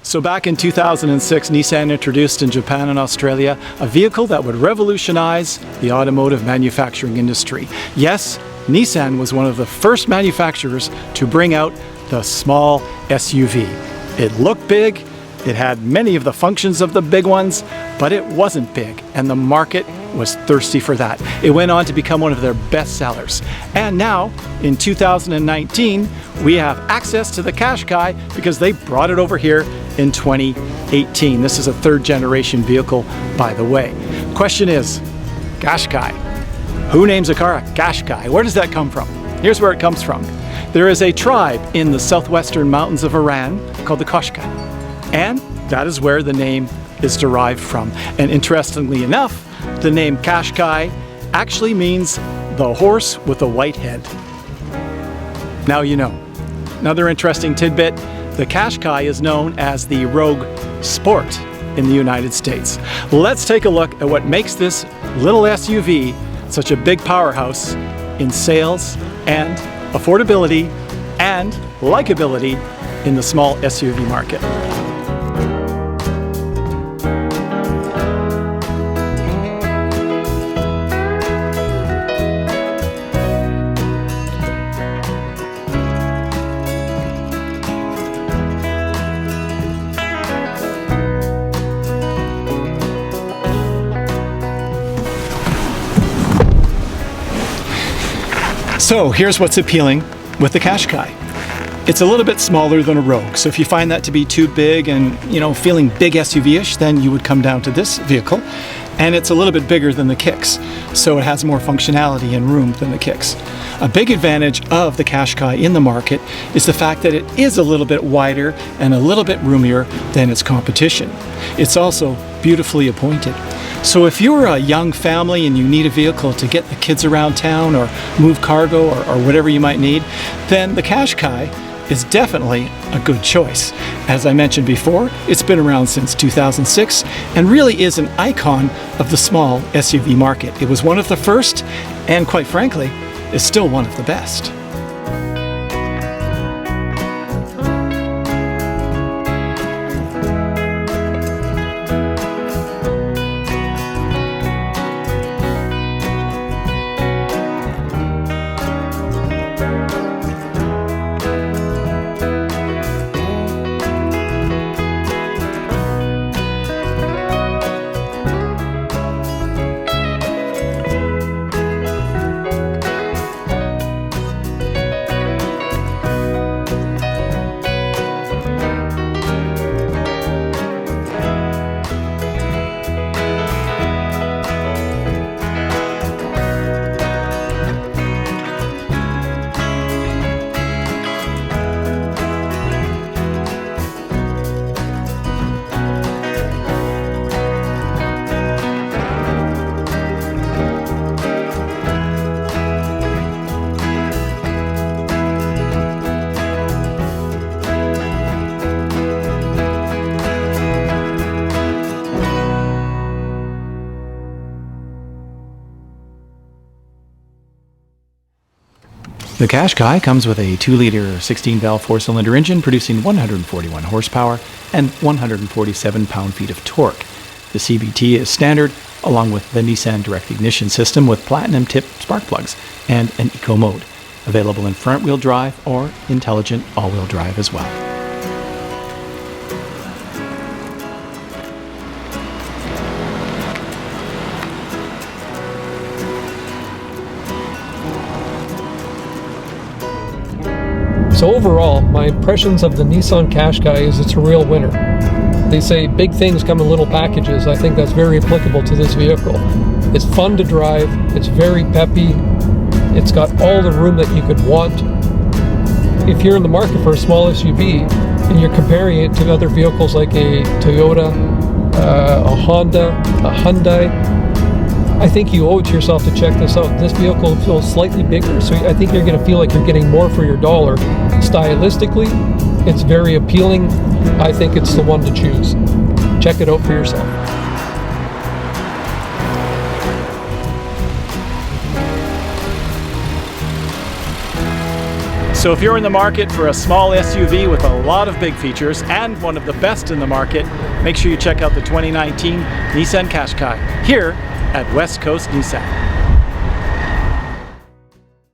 So back in 2006, Nissan introduced in Japan and Australia a vehicle that would revolutionize the automotive manufacturing industry. Yes, Nissan was one of the first manufacturers to bring out the small SUV. It looked big, it had many of the functions of the big ones, but it wasn't big, and the market was thirsty for that. It went on to become one of their best sellers. And now, in 2019, we have access to the Qashqai because they brought it over here in 2018. This is a third generation vehicle, by the way. Question is, Qashqai. Who names a car a Qashqai? Where does that come from? Here's where it comes from. There is a tribe in the southwestern mountains of Iran called the Quashqui, and that is where the name is derived from. And interestingly enough, the name Qashqai actually means the horse with a white head. Now you know. Another interesting tidbit, the Qashqai is known as the Rogue Sport in the United States. Let's take a look at what makes this little SUV such a big powerhouse in sales and affordability and likability in the small SUV market. So here's what's appealing with the Qashqai. It's a little bit smaller than a Rogue, so if you find that to be too big and, feeling big SUV-ish, then you would come down to this vehicle. And it's a little bit bigger than the Kicks, so it has more functionality and room than the Kicks. A big advantage of the Qashqai in the market is the fact that it is a little bit wider and a little bit roomier than its competition. It's also beautifully appointed. So if you're a young family and you need a vehicle to get the kids around town or move cargo or whatever you might need, then the Qashqai is definitely a good choice. As I mentioned before, it's been around since 2006 and really is an icon of the small SUV market. It was one of the first and, quite frankly, is still one of the best. The Qashqai comes with a 2-liter 16-valve 4-cylinder engine producing 141 horsepower and 147 pound-feet of torque. The CVT is standard, along with the Nissan direct ignition system with platinum-tipped spark plugs and an eco mode, available in front-wheel drive or intelligent all-wheel drive as well. So overall, my impressions of the Nissan Qashqai is it's a real winner. They say big things come in little packages. I think that's very applicable to this vehicle. It's fun to drive, it's very peppy, it's got all the room that you could want. If you're in the market for a small SUV and you're comparing it to other vehicles like a Toyota, a Honda, a Hyundai, I think you owe it to yourself to check this out. This vehicle feels slightly bigger, so I think you're going to feel like you're getting more for your dollar. Stylistically, it's very appealing. I think it's the one to choose. Check it out for yourself. So if you're in the market for a small SUV with a lot of big features and one of the best in the market, make sure you check out the 2019 Nissan Qashqai here at West Coast Nissan.